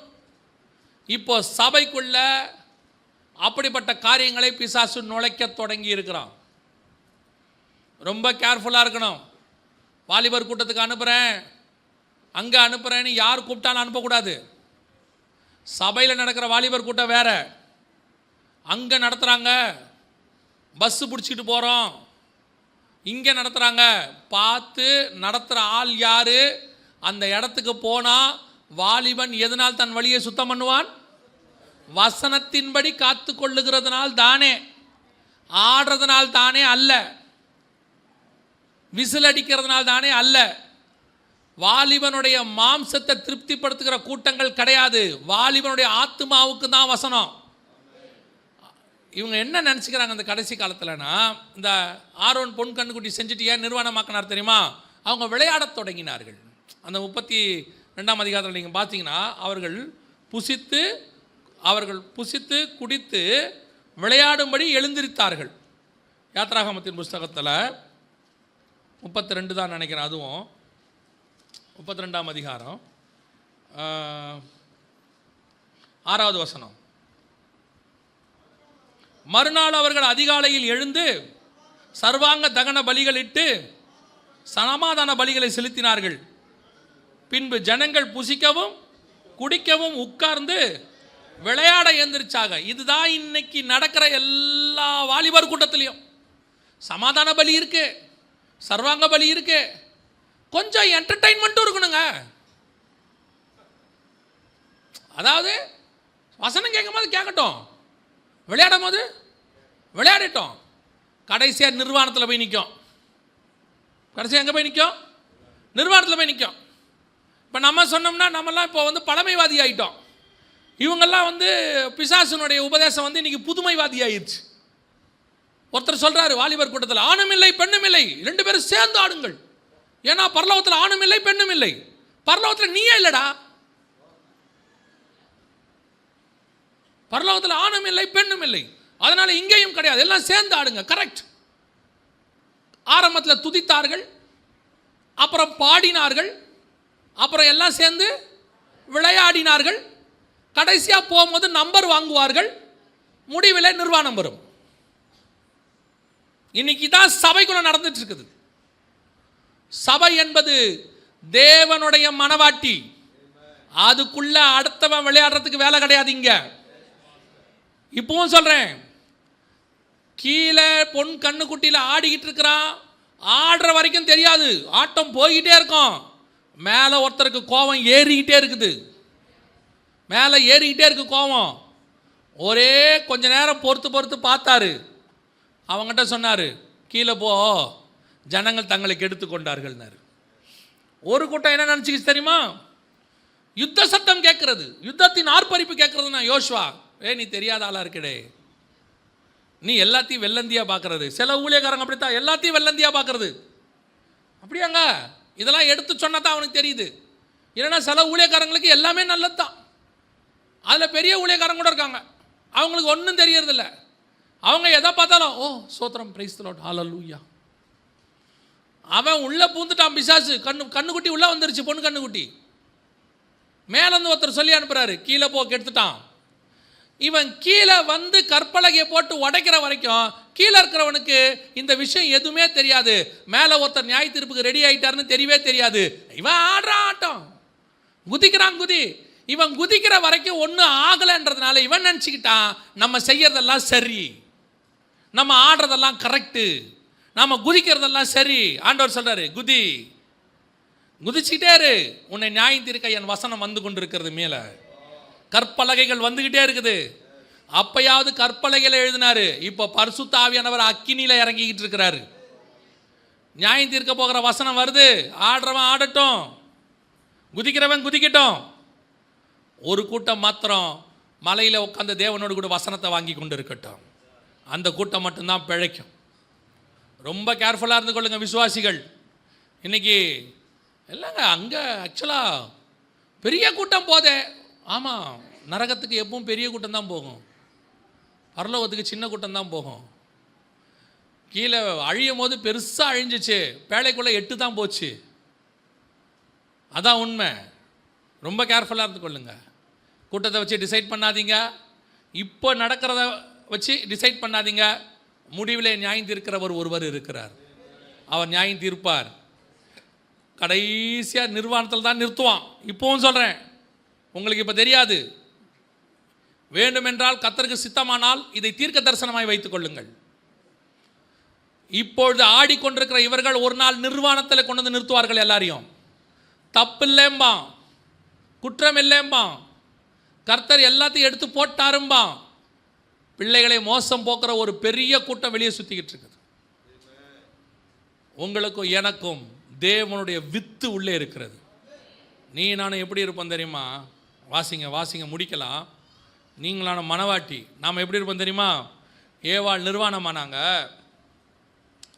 A: இப்போ சபைக்குள்ள அப்படிப்பட்ட காரியங்களை பிசாசு நுழைக்க தொடங்கி இருக்கிறான். ரொம்ப கேர்ஃபுல்லாக இருக்கணும். வாலிபர் கூட்டத்துக்கு அனுப்புகிறேன், அங்கே அனுப்புகிறேன்னு யார் கூப்பிட்டாலும் அனுப்பக்கூடாது. சபையில் நடக்கிற வாலிபர் கூட்டம் வேற, அங்கே நடத்துகிறாங்க, பஸ்ஸு பிடிச்சிட்டு போகிறோம், இங்கே நடத்துகிறாங்க. பார்த்து நடத்துகிற ஆள் யார்? அந்த இடத்துக்கு போனால் வாலிபன் எதனால் தன் வழியை சுத்தம் பண்ணுவான்? வசனத்தின்படி காத்து கொள்ளுகிறதுனால் தானே, ஆடுறதுனால் தானே அல்ல, விசில் அடிக்கிறதுனால் தானே அல்ல. வாலிபனுடைய மாம்சத்தை திருப்திப்படுத்துகிற கூட்டங்கள் கிடையாது. வாலிபனுடைய ஆத்மாவுக்கு தான் வசனம். இவங்க என்ன நினச்சிக்கிறாங்க இந்த கடைசி காலத்தில்னா, இந்த ஆரோன் பொன் கண்ணுக்குட்டி செஞ்சுட்டு ஏன் நிர்வாணமாக்கினார் தெரியுமா? அவங்க விளையாடத் தொடங்கினார்கள். அந்த 32ஆம் அதிகாரத்தில் நீங்கள் பார்த்தீங்கன்னா அவர்கள் புசித்து குடித்து விளையாடும்படி எழுந்திருத்தார்கள். யாத்ராகமத்தின் புஸ்தகத்தில் 32 தான் நினைக்கிறேன். அதுவும் 32ஆம் அதிகாரம் 6வது வசனம். மறுநாள் அவர்கள் அதிகாலையில் எழுந்து சர்வாங்க தகன பலிகளிட்டு சமாதான பலிகளை செலுத்தினார்கள். பின்பு ஜனங்கள் புசிக்கவும் குடிக்கவும் உட்கார்ந்து விளையாட எந்திரிச்சாங்க. இதுதான் இன்னைக்கு நடக்கிற எல்லா வாலிபர் கூட்டத்திலையும். சமாதான பலி இருக்கு, சர்வாங்க பலி இருக்கு, கொஞ்சம் என்டர்டைன்மெண்ட்டும் இருக்கணுங்க. அதாவது வசனம் கேட்கும் போது கேட்கட்டும், விளையாடும் போது விளையாடட்டும். கடைசியாக நிர்வாணத்தில் போய் நிற்கும். கடைசியாக எங்கே போய் நிற்கும்? நிர்வாணத்தில் போய் நிற்கும். இப்போ நம்ம சொன்னோம்னா நம்மலாம் இப்போ வந்து பழமைவாதி ஆகிட்டோம். இவங்கெல்லாம் பிசாசனுடைய உபதேசம் இன்றைக்கி புதுமைவாதி ஆயிடுச்சு. ஒருத்தர் சொல்கிறாரு வாலிபர் கூட்டத்தில், ஆணும் இல்லை பெண்ணும் இல்லை, 2 பேரும் சேர்ந்து ஆடுங்கள். ஏன்னா பரலோகத்தில் ஆணும் இல்லை பெண்ணும் இல்லை. பரலோகத்தில் நீயே இல்லைடா. பரலோகத்தில் ஆணும் இல்லை பெண்ணும் இல்லை, அதனால இங்கேயும் கிடையாது, எல்லாம் சேர்ந்து ஆடுங்க. கரெக்ட். ஆரம்பத்தில் துதித்தார்கள், அப்புறம் பாடினார்கள், அப்புறம் எல்லாம் சேர்ந்து விளையாடினார்கள். கடைசியாக போகும்போது நம்பர் வாங்குவார்கள், முடிவில் நிர்வாணம் வரும். இன்னைக்கு தான் சபைக்குள்ள நடந்துட்டு இருக்குது. சபை என்பது தேவனுடைய மனவாட்டி. அதுக்குள்ள அடுத்தவன் விளையாடுறதுக்கு வேலை கிடையாது. இங்க இப்பவும் சொல்றேன், கீழே பொன் கண்ணுக்குட்டியில் ஆடிக்கிட்டு இருக்கிறான், ஆடுற வரைக்கும் தெரியாது, ஆட்டம் போய்கிட்டே இருக்கும். மேலே ஒருத்தருக்கு கோபம் ஏறிக்கிட்டே இருக்குது, மேலே ஏறிக்கிட்டே இருக்கு கோபம். ஒரே கொஞ்ச நேரம் பொறுத்து பார்த்தாரு. அவங்ககிட்ட சொன்னார், கீழே போ, ஜனங்கள் தங்களை கெடுத்து கொண்டார்கள்னாரு. ஒரு கூட்டம் என்ன நினச்சிக்கிச்சு தெரியுமா? யுத்த சத்தம் கேட்கறது, யுத்தத்தின் ஆர்ப்பரிப்பு கேட்கறதுனா, யோசுவா நீ தெரியாத ஆளா இருக்கடே, நீ எல்லாத்தையும் வெள்ளந்தியா பார்க்கறது. சில ஊழியக்காரங்க அப்படித்தான், எல்லாத்தையும் வெள்ளந்தியா பார்க்கறது. அப்படியாங்க, இதெல்லாம் எடுத்து சொன்னா தான் அவனுக்கு தெரியுது. இல்லைன்னா சில ஊழியக்காரங்களுக்கு எல்லாமே நல்லது தான். அதில் பெரிய ஊழியக்காரங்க கூட இருக்காங்க, அவங்களுக்கு ஒன்றும் தெரியறதில்ல. அவங்க எதை பார்த்தாலும் ஓ சோத்திரம், பிரைஸ் தி லார்ட், ஹல்லேலூயா. அவன் உள்ளே பூந்துட்டான் பிசாசு. கண்ணுக்குட்டி உள்ளே வந்துருச்சு, பொண்ணு கண்ணுக்குட்டி. மேலேருந்து ஒருத்தர் சொல்லி அனுப்புகிறாரு, கீழே போ, கெடுத்துட்டான். இவன் கீழே கற்பலகையை போட்டு உடைக்கிற வரைக்கும் கீழே இருக்கிறவனுக்கு இந்த விஷயம் எதுவுமே தெரியாது. மேலே ஒருத்தர் நியாய தீர்ப்புக்கு ரெடி ஆகிட்டாருன்னு தெரியவே தெரியாது. இவன் ஆடுறான் ஆட்டம், குதிக்கிறான் குதி. இவன் குதிக்கிற வரைக்கும் ஒன்றும் ஆகலைன்றதுனால இவன் நினச்சிக்கிட்டான் நம்ம செய்யறதெல்லாம் சரி, நம்ம ஆடுறதெல்லாம் கரெக்டு, நம்ம குதிக்கிறதெல்லாம் சரி. ஆண்டவர் சொல்றாரு, குதி, குதிச்சுக்கிட்டே இரு, உன்னை நியாயம் தீர்க்க என் வசனம் வந்து கொண்டு இருக்கிறது. மேலே கற்பலகைகள் வந்துகிட்டே இருக்குது. அப்பயாவது கற்பலகையில் எழுதினாரு, இப்போ பரிசுத்த ஆவியானவர் அக்கினியில் இறங்கிக்கிட்டு இருக்கிறாரு. நியாயம் தீர்க்க போகிற வசனம் வருது. ஆடுறவன் ஆடட்டும், குதிக்கிறவன் குதிக்கட்டும். ஒரு கூட்டம் மாத்திரம் மலையில் உட்காந்து தேவனோடு கூட வசனத்தை வாங்கி கொண்டு இருக்கட்டும். அந்த கூட்டம் மட்டும்தான் பிழைக்கும். ரொம்ப கேர்ஃபுல்லாக இருந்து கொள்ளுங்க விசுவாசிகள். இன்னைக்கு இல்லைங்க, அங்கே ஆக்சுவலாக பெரிய கூட்டம் போதே. ஆமாம், நரகத்துக்கு எப்பவும் பெரிய கூட்டம் தான் போகும், பரலோகத்துக்கு சின்ன கூட்டம் தான் போகும். கீழே அழியும் போது பெருசாக அழிஞ்சிச்சு, பேழைக்குள்ளே 8 தான் போச்சு. அதான் உண்மை. ரொம்ப கேர்ஃபுல்லாக இருந்து கொள்ளுங்க. கூட்டத்தை வச்சு டிசைட் பண்ணாதீங்க, இப்போ நடக்கிறத வச்சு டிசைட் பண்ணாதீங்க. முடிவில் நியாயம் தீர்க்கிறவர் ஒருவர் இருக்கிறார், அவர் நியாயம் தீர்ப்பார். கடைசியாக நிர்வாணத்தில் தான் நிறுத்துவான். இப்போவும் சொல்கிறேன், உங்களுக்கு இப்போ தெரியாது. வேண்டுமென்றால் கர்த்தருக்கு சித்தமானால் இதை தீர்க்க தரிசனமாய் வைத்துக் கொள்ளுங்கள். இப்பொழுது ஆடிக்கொண்டிருக்கிற இவர்கள் ஒரு நாள் நிர்வாணத்தில் கொண்டு வந்து நிறுத்துவார்கள். எல்லாரையும் தப்பு இல்லைம்பான், குற்றம் இல்லைம்பான், கர்த்தர் எல்லாத்தையும் எடுத்து போட்டாரும்பான். பிள்ளைகளை மோசம் போக்குற ஒரு பெரிய கூட்டம் வெளியே சுற்றிக்கிட்டு இருக்குது. உங்களுக்கும் எனக்கும் தேவனுடைய வித்து உள்ளே இருக்கிறது. நீ நானும் எப்படி இருப்போம் தெரியுமா? வாசிங்க முடிக்கலாம். நீங்களான மனவாட்டி, நாம் எப்படி இருப்போம் தெரியுமா? ஏவாள் நிர்வாணமானாங்க.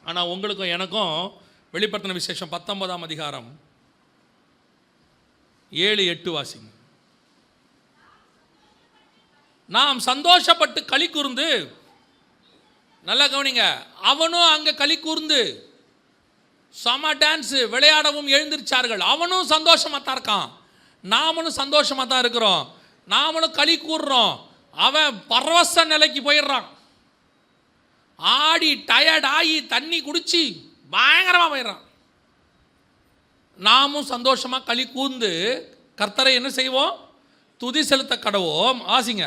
A: ஆனால் உங்களுக்கும் எனக்கும் வெளிப்படுத்தின விசேஷம் 19ஆம் அதிகாரம் 7-8 வாசிங்க. நாம் சந்தோஷப்பட்டு களி கூர்ந்து, நல்லா கவனிங்க, அவனும் அங்கே களி கூர்ந்து சம டான்ஸு விளையாடவும் எழுந்திருச்சார்கள். அவனும் சந்தோஷமாக தான் இருக்கான், நாமளும் சந்தோஷமாக தான் இருக்கிறோம், நாமளும் களி கூறுறோம். அவன் பரவச நிலைக்கு போயிடுறான். ஆடி டயர்ட் ஆகி தண்ணி குடிச்சு பயங்கரமாக போயிடுறான். நாமும் சந்தோஷமாக களி கூர்ந்து கர்த்தரை என்ன செய்வோம்? துதி செலுத்த கடவோம். ஆசிங்க.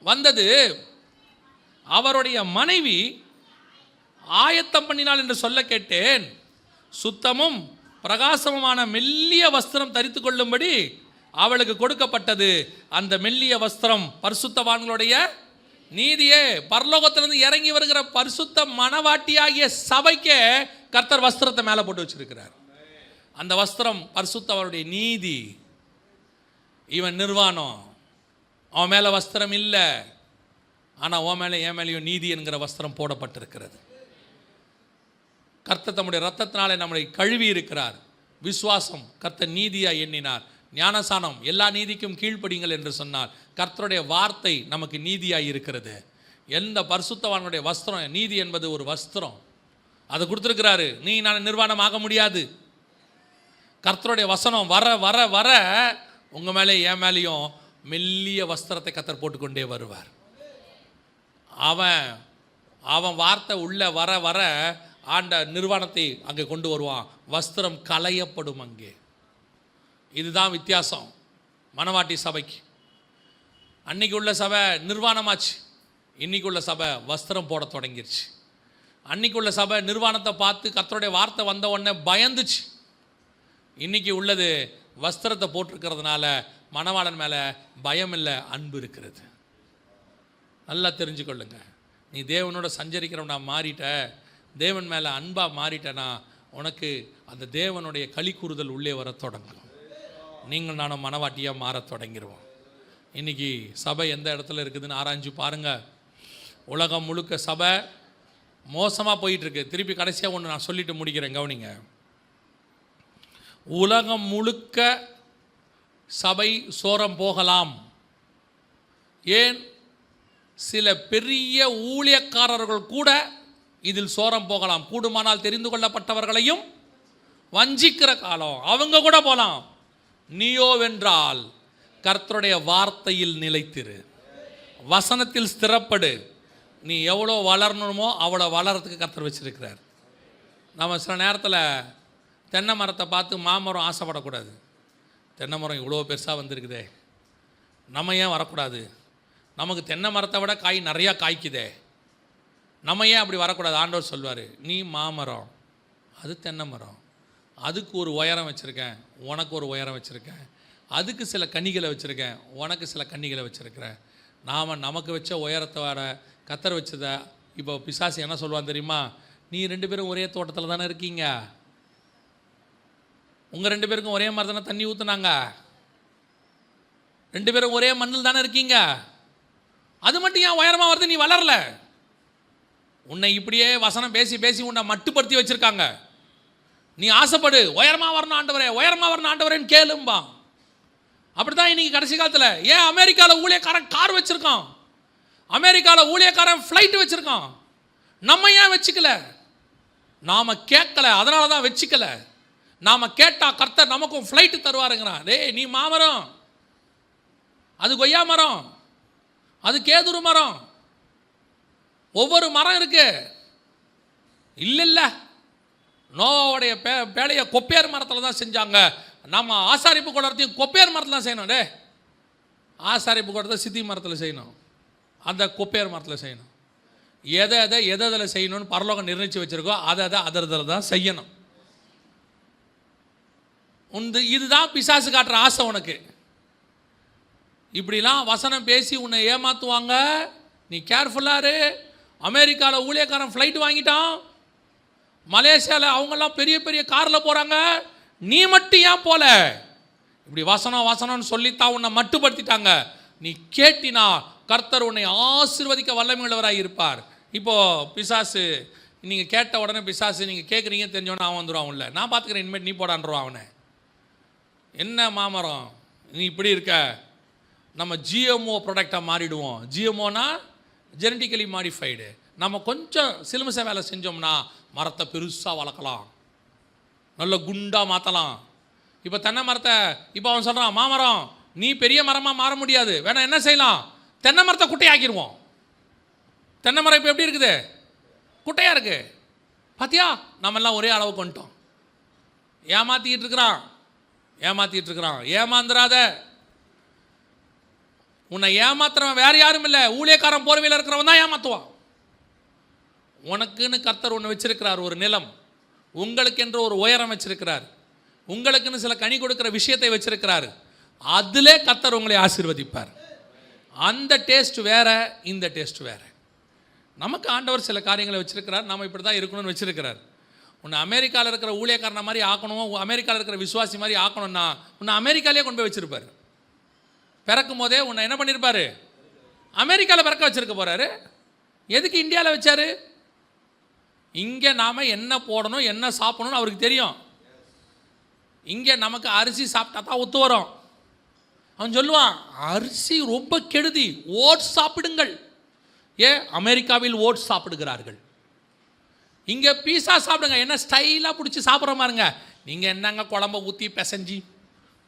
A: வந்தது அவருடைய மனைவி ஆயத்தம் பண்ணினாள் என்று சொல்ல கேட்டேன். சுத்தமும் பிரகாசமுமான மெல்லிய வஸ்திரம் தரித்து கொள்ளும்படி அவளுக்கு கொடுக்கப்பட்டது. அந்த மெல்லிய வஸ்திரம் பரிசுத்தவான்களுடைய நீதியே. பரலோகத்திலிருந்து இறங்கி வருகிற பரிசுத்த மணவாட்டியாகிய சபைக்கே கர்த்தர் வஸ்திரத்தை மேலே போட்டு வச்சிருக்கிறார். அந்த வஸ்திரம் பரிசுத்தவருடைய நீதி. இவன் நிர்வாணம், அவன் மேலே வஸ்திரம் இல்லை, ஆனால் உன் மேலே என் மேலேயும் நீதி என்கிற வஸ்திரம் போடப்பட்டிருக்கிறது. கர்த்தர் தம்முடைய இரத்தத்தினாலே நம்மளை கழுவி இருக்கிறார். விசுவாசம் கர்த்தர் நீதியாக எண்ணினார். ஞானசானம் எல்லா நீதிக்கும் கீழ்ப்படிங்கள் என்று சொன்னார். கர்த்தருடைய வார்த்தை நமக்கு நீதியாக இருக்கிறது. எந்த பரிசுத்தவானுடைய வஸ்திரம், நீதி என்பது ஒரு வஸ்திரம், அதை கொடுத்துருக்கிறாரு. நீ நான் நிர்வாணம் ஆக முடியாது. கர்த்தருடைய வசனம் வர வர வர உங்கள் மேலே என் மேலேயும் மெல்லிய வஸ்திரத்தை கர்த்தர் போட்டுக்கொண்டே வருவார். அவன் அவன் வார்த்தை உள்ள வர வர ஆண்ட நிர்வாணத்தை அங்கே கொண்டு வருவான். வஸ்திரம் களையப்படும் அங்கே. இதுதான் வித்தியாசம் மணவாட்டி சபைக்கு. அன்னைக்கு உள்ள சபை நிர்வாணமாச்சு, இன்னைக்கு உள்ள சபை வஸ்திரம் போட தொடங்கிருச்சு. அன்னைக்கு உள்ள சபை நிர்வாணத்தை பார்த்து கர்த்தருடைய வார்த்தை வந்த உடனே பயந்துச்சு. இன்னைக்கு உள்ளது வஸ்திரத்தை போட்டிருக்கிறதுனால மணவாளன் மேலே பயம் இல்லை, அன்பு இருக்கிறது. நல்லா தெரிஞ்சுக்கொள்ளுங்க. நீ தேவனோட சஞ்சரிக்கிறவனா மாறிட்ட, தேவன் மேலே அன்பாக மாறிட்டனா உனக்கு அந்த தேவனுடைய களி கூறுதல் உள்ளே வர தொடங்கும். நீங்கள் நானும் மனவாட்டியாக மாற தொடங்கிடுவோம். இன்றைக்கி சபை எந்த இடத்துல இருக்குதுன்னு ஆராய்ஞ்சு பாருங்கள். உலகம் முழுக்க சபை மோசமாக போயிட்டுருக்கு. திருப்பி கடைசியாக ஒன்று நான் சொல்லிட்டு முடிக்கிறேன், கவனிங்க. உலகம் முழுக்க சபை சோரம் போகலாம். ஏன்? சில பெரிய ஊழியக்காரர்கள் கூட இதில் சோரம் போகலாம். கூடுமானால் தெரிந்து கொள்ளப்பட்டவர்களையும் வஞ்சிக்கிற காலம். அவங்க கூட போகலாம். நீயோ வென்றால் கர்த்தருடைய வார்த்தையில் நிலைத்திரு, வசனத்தில் ஸ்திரப்படு. நீ எவ்வளோ வளரணுமோ அவ்வளோ வளரத்துக்கு கர்த்தர் வச்சிருக்கிறார். நம்ம சில நேரத்தில் தென்னை மரத்தை பார்த்து மாமரம் ஆசைப்படக்கூடாது. தென்னை மரம் இவ்வளோ பெருசாக வந்திருக்குதே, நம்ம ஏன் வரக்கூடாது? நமக்கு தென்னை மரத்தை விட காய் நிறையா காய்க்குதே, நம்ம ஏன் அப்படி வரக்கூடாது? ஆண்டவர் சொல்வார், நீ மாமரம், அது தென்னை மரம், அதுக்கு ஒரு உயரம் வச்சுருக்கேன், உனக்கு ஒரு உயரம் வச்சுருக்கேன், அதுக்கு சில கனிகளை வச்சுருக்கேன், உனக்கு சில கனிகளை வச்சுருக்கிறேன். நாம் நமக்கு வச்ச உயரத்தை வர கத்தர் வச்சதை இப்போ பிசாசு என்ன சொல்லுவான் தெரியுமா? நீ 2 பேரும் ஒரே தோட்டத்தில் தானே இருக்கீங்க, உங்கள் 2 பேருக்கும் ஒரே மாதிரி தானே தண்ணி ஊற்றுனாங்க, 2 பேரும் ஒரே மண்ணில் தானே இருக்கீங்க, அது மட்டும் ஏன் உயரமாக வருது? நீ வளரல. உன்னை இப்படியே வசனம் பேசி பேசி உன்னை மட்டுப்படுத்தி வச்சுருக்காங்க. நீ ஆசைப்படு, உயரமாக வரணும் ஆண்டவரே, உயரமாக வரணும் ஆண்டவரேன்னு கேளும்பா. அப்படி தான் இன்றைக்கி கடைசி காலத்தில் ஏன் அமெரிக்காவில் ஊழியக்காரன் கார் வச்சுருக்கான், அமெரிக்காவில் ஊழியக்காரன் ஃப்ளைட்டு வச்சுருக்கான், நம்ம ஏன் வச்சுக்கல? நாம் கேட்கல, அதனால தான் வச்சுக்கல. நாம் கேட்டால் கர்த்தர் நமக்கும் ஃப்ளைட்டு தருவாருங்கிறான். டேய், நீ மாமரம், அது கொய்யா மரம், அது கேதுரு மரம், ஒவ்வொரு மரம் இருக்கு. இல்லை நோவாவுடைய பேழையை கொப்பேர் மரத்தில் தான் செஞ்சாங்க. நம்ம ஆசாரிப்பு கூடத்தையும் கொப்பேர் மரத்தில் தான் செய்யணும். ஆசாரிப்பு கூடத்தை சித்தி மரத்தில் செய்யணும், அந்த கொப்பேர் மரத்தில் செய்யணும். எதை செய்யணும்னு பரலோகம் நிர்ணயிச்சு வச்சுருக்கோ அதை அதில் தான் செய்யணும். இதுதான் பிசாசு காட்டுற ஆசை உனக்கு. இப்படிலாம் வசனம் பேசி உன்னை ஏமாற்றுவாங்க. நீ கேர்ஃபுல்லாரு. அமெரிக்காவில் ஊழியக்காரன் ஃப்ளைட் வாங்கிட்டான், மலேசியாவில் அவங்கெல்லாம் பெரிய பெரிய காரில் போகிறாங்க, நீ மட்டும் ஏன் போல? இப்படி வசனம்னு சொல்லித்தான் உன்னை மட்டுப்படுத்திட்டாங்க. நீ கேட்டினா கர்த்தர் உன்னை ஆசீர்வதிக்க வல்லமையுள்ளவராக இருப்பார். இப்போது பிசாசு, நீங்கள் கேட்ட உடனே பிசாசு நீங்கள் கேட்குறீங்க தெரிஞ்சோன்னே அவன் வந்துடுவான். உள்ள நான் பார்த்துக்கிறேன், இனிமேல் நீ போடான்றான் அவனை. என்ன மாமரம் நீ இப்படி இருக்க, நம்ம ஜிஎம்ஓ ப்ராடக்டாக மாறிடுவோம். ஜிஎம்ஓனா ஜெனட்டிக்கலி மாடிஃபைடு. நம்ம கொஞ்சம் சிலுமிசை வேலை செஞ்சோம்னா மரத்தை பெருசாக வளர்க்கலாம், நல்ல குண்டாக மாற்றலாம். இப்போ தென்னை மரத்தை இப்போ அவன் சொல்கிறான், மாமரம் நீ பெரிய மரமாக மாற முடியாது, வேணா என்ன செய்யலாம், தென்னை மரத்தை குட்டையாக்கிடுவோம். தென்னை மரம் இப்போ எப்படி இருக்குது? குட்டையாக இருக்கு. பார்த்தியா, நம்ம எல்லாம் ஒரே அளவுக்கு வந்துட்டோம். ஏமாற்றிக்கிட்டு இருக்கிறான். ஏமாந்துராத. உன்னை ஏமாத்துறவன் வேற யாரும் இல்லை, ஊழியக்காரன் போர்வையில் இருக்கிறவன் தான் ஏமாத்துவான். உனக்குன்னு கர்த்தர் ஒன்று வச்சிருக்கிறார், ஒரு நிலம். உங்களுக்கு என்று ஒரு உயரம் வச்சிருக்கிறார். உங்களுக்குன்னு சில கனி கொடுக்கிற விஷயத்தை வச்சிருக்கிறார். அதிலே கர்த்தர் உங்களை ஆசீர்வதிப்பார். அந்த டேஸ்ட் வேற, இந்த டேஸ்ட் வேற. நமக்கு ஆண்டவர் சில காரியங்களை வச்சிருக்கிறார். நம்ம இப்படி தான் இருக்கணும்னு வச்சிருக்கிறார். உன்னை அமெரிக்காவில் இருக்கிற ஊழியக்காரனை மாதிரி ஆக்கணும், அமெரிக்காவில் இருக்கிற விசுவாசி மாதிரி ஆக்கணும்னா உன்னை அமெரிக்காலே கொண்டு போய் வச்சிருப்பார். பிறக்கும் போதே உன்னை என்ன பண்ணியிருப்பார்? அமெரிக்காவில் பிறக்க வச்சிருக்க போகிறாரு. எதுக்கு இந்தியாவில் வச்சார்? இங்கே நாம் என்ன போடணும், என்ன சாப்பிடணும்னு அவருக்கு தெரியும். இங்கே நமக்கு அரிசி சாப்பிட்டா தான் ஒத்து வரும். அவன் சொல்லுவான், அரிசி ரொம்ப கெடுதி, ஓட்ஸ் சாப்பிடுங்கள். அமெரிக்காவில் ஓட்ஸ் சாப்பிடுகிறார்கள். இங்கே பீஸா சாப்பிடுங்க. என்ன ஸ்டைலாக பிடிச்சி சாப்பிட்ற மாதிரிங்க. நீங்கள் என்னங்க குழம்ப ஊற்றி பிசைஞ்சி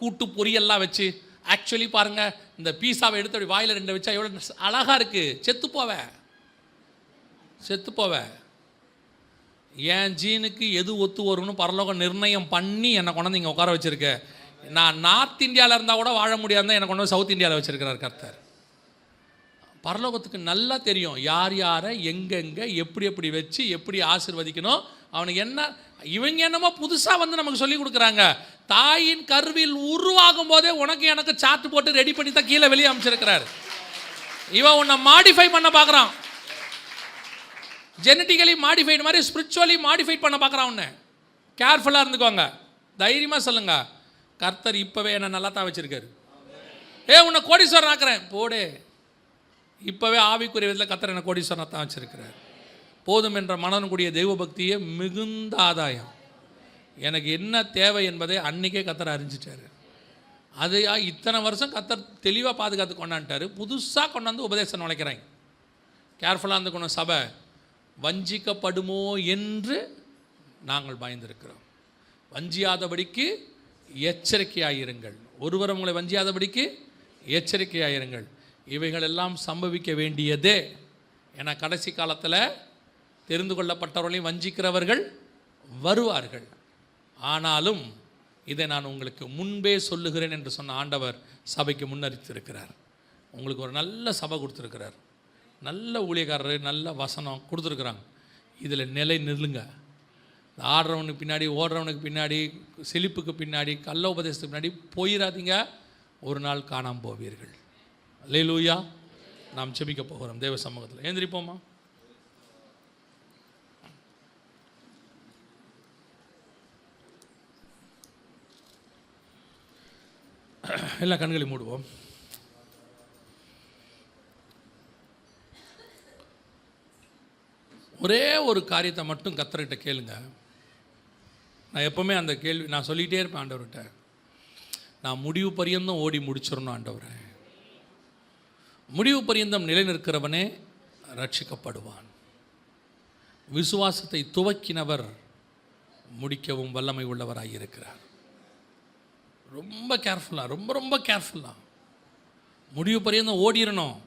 A: கூட்டு பொரியெல்லாம் வச்சு, ஆக்சுவலி பாருங்கள், இந்த பீஸாவை எடுத்து அப்படி வாயில் 2 வச்சா எவ்வளோ அழகாக இருக்குது. செத்து போவேன். என் ஜீனுக்கு எது ஒத்து வரும்னு பரலோகம் நிர்ணயம் பண்ணி என்னை கொண்டாந்து இங்கே உட்கார வச்சுருக்க. நான் நார்த் இந்தியாவில் இருந்தால் கூட வாழ முடியாதுதான் என்னை கொண்டு வந்து சவுத் இந்தியாவில் வச்சுருக்கிறார் கர்த்தர். பரலோகத்துக்கு நல்லா தெரியும் யார் யாரை எங்கெங்கே எப்படி வச்சு எப்படி ஆசீர்வதிக்கணும். அவனுக்கு என்ன, இவங்க என்னமோ புதுசாக வந்து நமக்கு சொல்லி கொடுக்குறாங்க. தாயின் கருவில் உருவாகும் போதே உனக்கு எனக்கு சார்ட் போட்டு ரெடி பண்ணி தான் கீழே வெளியே அமைச்சிருக்கிறார். இவன் உன்னை மாடிஃபை பண்ண பார்க்குறான். ஜெனட்டிக்கலி மாடிஃபைடு மாதிரி ஸ்பிரிச்சுவலி மாடிஃபைட் பண்ண பார்க்குறான். உன்னை கேர்ஃபுல்லாக இருந்துக்கோங்க. தைரியமாக சொல்லுங்க, கர்த்தர் இப்போவே என்னை நல்லா தான் வச்சுருக்காரு. உன்னை கோடீஸ்வரன் ஆக்குறேன் போடே. இப்போவே ஆவிக்குரிய விதத்தில் கர்த்தர் என்னை கோடீஸ்வரனை தான் வச்சுருக்கிறார். போதும் என்ற மனன் கூடிய தெய்வ பக்தியே மிகுந்த ஆதாயம். எனக்கு என்ன தேவை என்பதை அன்றைக்கே கர்த்தர் அறிஞ்சிட்டார். அது இத்தனை வருஷம் கர்த்தர் தெளிவாக பாதுகாத்து கொண்டான்ட்டார். புதுசாக கொண்டாந்து உபதேசம் நுழைக்கிறாங்க. கேர்ஃபுல்லாக இருந்துக்கணும். சபை வஞ்சிக்கப்படுமோ என்று நாங்கள் பயந்திருக்கிறோம். வஞ்சியாதபடிக்கு எச்சரிக்கையாயிருங்கள். ஒருவர் உங்களை வஞ்சியாதபடிக்கு எச்சரிக்கையாயிருங்கள். இவைகள் எல்லாம் சம்பவிக்க வேண்டியதே. ஏன்னா கடைசி காலத்தில் தெரிந்து கொள்ளப்பட்டவர்களையும் வஞ்சிக்கிறவர்கள் வருவார்கள். ஆனாலும் இதை நான் உங்களுக்கு முன்பே சொல்லுகிறேன் என்று சொன்ன ஆண்டவர் சபைக்கு முன்னறித்திருக்கிறார். உங்களுக்கு ஒரு நல்ல சபை கொடுத்துருக்கிறார். நல்ல ஊழியக்காரர், நல்ல வசனம் கொடுத்துருக்குறாங்க. இதில் நிலை நில்லுங்க. ஆடுறவனுக்கு பின்னாடி, ஓடுறவனுக்கு பின்னாடி, செழிப்புக்கு பின்னாடி, கள்ள உபதேசத்துக்கு பின்னாடி போயிடாதீங்க. ஒரு நாள் காணாமல் போவீர்கள். அல்லேலூயா. நாம் செபிக்க போகிறோம் தேவ சமூகத்தில். ஏந்திரிப்போமா. எல்லா கண்களையும் மூடுவோம். ஒரே ஒரு காரியத்தை மட்டும் கர்த்தர்கிட்ட கேளுங்க. நான் எப்போவுமே அந்த கேள்வி நான் சொல்லிகிட்டே இருப்பேன் ஆண்டவர்கிட்ட. நான் முடிவு பரியந்தம் ஓடி முடிச்சிடணும் ஆண்டவரே. முடிவு பரியந்தம் நிலை நிற்கிறவனே ரட்சிக்கப்படுவான். விசுவாசத்தை துவக்கினவர் முடிக்கவும் வல்லமை உள்ளவராக இருக்கிறார். ரொம்ப கேர்ஃபுல்லாக, ரொம்ப கேர்ஃபுல்லாக முடிவு பரியந்தம் ஓடிடணும்.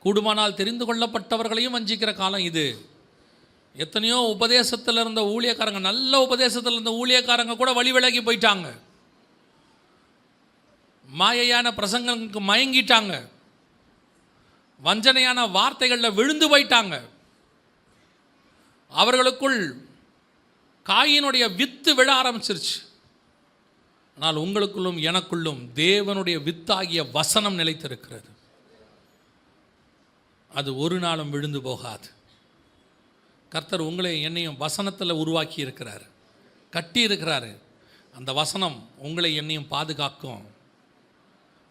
A: கூடுமானால் தெரிந்து கொள்ளப்பட்டவர்களையும் வஞ்சிக்கிற காலம் இது. எத்தனையோ உபதேசத்தில் இருந்த ஊழியக்காரங்க, நல்ல உபதேசத்தில் இருந்த ஊழியக்காரங்க கூட வழி விலகி போயிட்டாங்க. மாயையான பிரசங்களுக்கு மயங்கிட்டாங்க. வஞ்சனையான வார்த்தைகளில் விழுந்து போயிட்டாங்க. அவர்களுக்குள் காயினுடைய வித்து விழ ஆரம்பிச்சிருச்சு. ஆனால் உங்களுக்குள்ளும் எனக்குள்ளும் தேவனுடைய வித்தாகிய வசனம் நிலைத்திருக்கிறது. அது ஒரு நாளும் விழுந்து போகாது. கர்த்தர் உங்களை என்னையும் வசனத்தில் உருவாக்கி இருக்கிறார், கட்டி இருக்கிறாரு. அந்த வசனம் உங்களை என்னையும் பாதுகாக்கும்.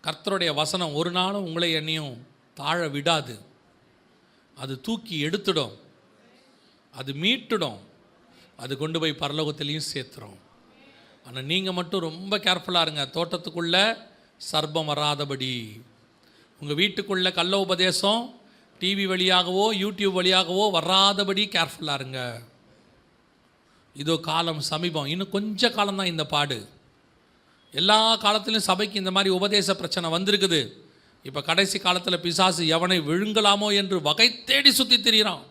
A: கர்த்தருடைய வசனம் ஒரு நாளும் உங்களை என்னையும் தாழ விடாது. அது தூக்கி எடுத்துடும், அது மீட்டுடும், அது கொண்டு போய் பரலோகத்திலையும் சேர்த்துடும். ஆனால் நீங்கள் மட்டும் ரொம்ப கேர்ஃபுல்லாக இருங்க. தோட்டத்துக்குள்ளே சர்ப்பம் வராதபடி, உங்கள் வீட்டுக்குள்ளே கள்ள உபதேசம் டிவி வழியாகவோ யூடியூப் வழியாகவோ வராதபடி கேர்ஃபுல்லாக இருங்க. இதோ காலம் சமீபம். இன்னும் கொஞ்ச காலம்தான் இந்த பாடு. எல்லா காலத்திலும் சபைக்கு இந்த மாதிரி உபதேச பிரச்சனை வந்திருக்குது. இப்போ கடைசி காலத்தில் பிசாசு எவனை விழுங்கலாமோ என்று வகை தேடி சுற்றி திரிகிறான்.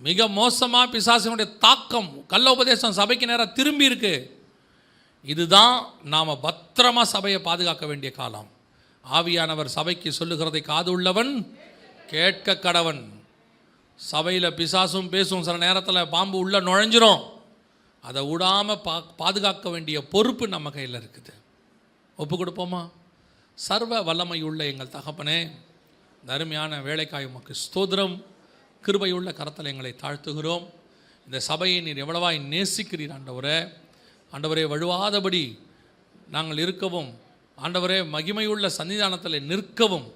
A: மிக மோசமாக பிசாசினுடைய தாக்கம் கள்ள உபதேசம் சபைக்கு நேராக திரும்பி இருக்கு. இதுதான் நாம் பத்திரமா சபையை பாதுகாக்க வேண்டிய காலம். ஆவியானவர் சபைக்கு சொல்லுகிறதை காது உள்ளவன் கேட்க கடவன். சபையில் பிசாசும் பேசும், சில நேரத்தில் பாம்பு உள்ளே நுழைஞ்சிரும். அதை விடாமல் பாதுகாக்க வேண்டிய பொறுப்பு நம்ம கையில் இருக்குது. ஒப்பு கொடுப்போமா? சர்வ வல்லமையுள்ள எங்கள் தகப்பனே, அருமையான வேலைக்காய் உமக்கு ஸ்தோத்திரம். கிருபையுள்ள கரத்தில் எங்களை தாழ்த்துகிறோம். இந்த சபையை நீர் எவ்வளவாய் நேசிக்கிறீர் ஆண்டவரே. ஆண்டவரே, வழுவாதபடி நாங்கள் இருக்கவும், ஆண்டவரே மகிமையுள்ள சன்னிதானத்தில் நிற்கவும்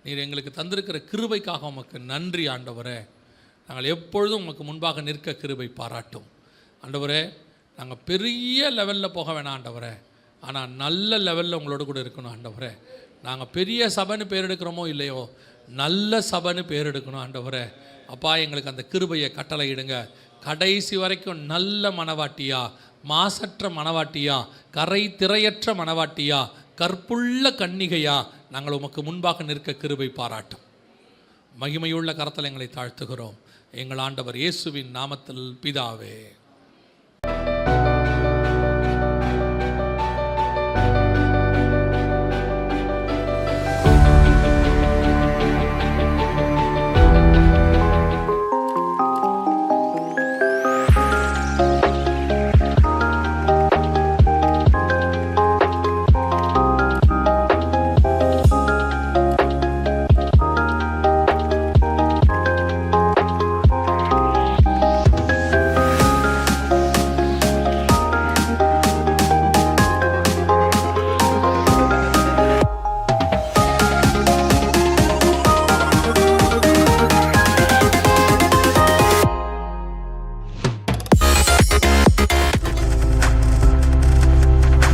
A: நீர் எங்களுக்கு தந்திருக்கிற கிருபைக்காக உமக்கு நன்றி ஆண்டவரே. நாங்கள் எப்பொழுதும் உமக்கு முன்பாக நிற்க கிருபை பாராட்டும் ஆண்டவரே. நாங்கள் பெரிய லெவலில் போக வேணாம் ஆண்டவரே, ஆனால் நல்ல லெவலில் உங்களோட கூட இருக்கணும் ஆண்டவரே. நாங்கள் பெரிய சபைன்னு பேர் எடுக்கிறோமோ இல்லையோ, நல்ல சபைன்னு பேர் எடுக்கணும் ஆண்டவரே. அப்பா, எங்களுக்கு அந்த கிருபையை கட்டளையிடுங்க. கடைசி வரைக்கும் நல்ல மனவாட்டியா, மாசற்ற மனவாட்டியா, கரை திரையற்ற மனவாட்டியா, கற்புள்ள கன்னிகையா நாங்கள் உமக்கு முன்பாக நிற்க கிருபை பாராட்டும். மகிமையுள்ள கரத்தில் எங்களை தாழ்த்துகிறோம் எங்கள் ஆண்டவர் இயேசுவின் நாமத்தில் பிதாவே.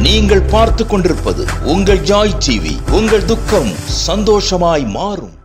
B: நீங்கள் பார்த்து கொண்டிருப்பது உங்கள் ஜாய் டிவி. உங்கள் துக்கம் சந்தோஷமாய் மாறும்.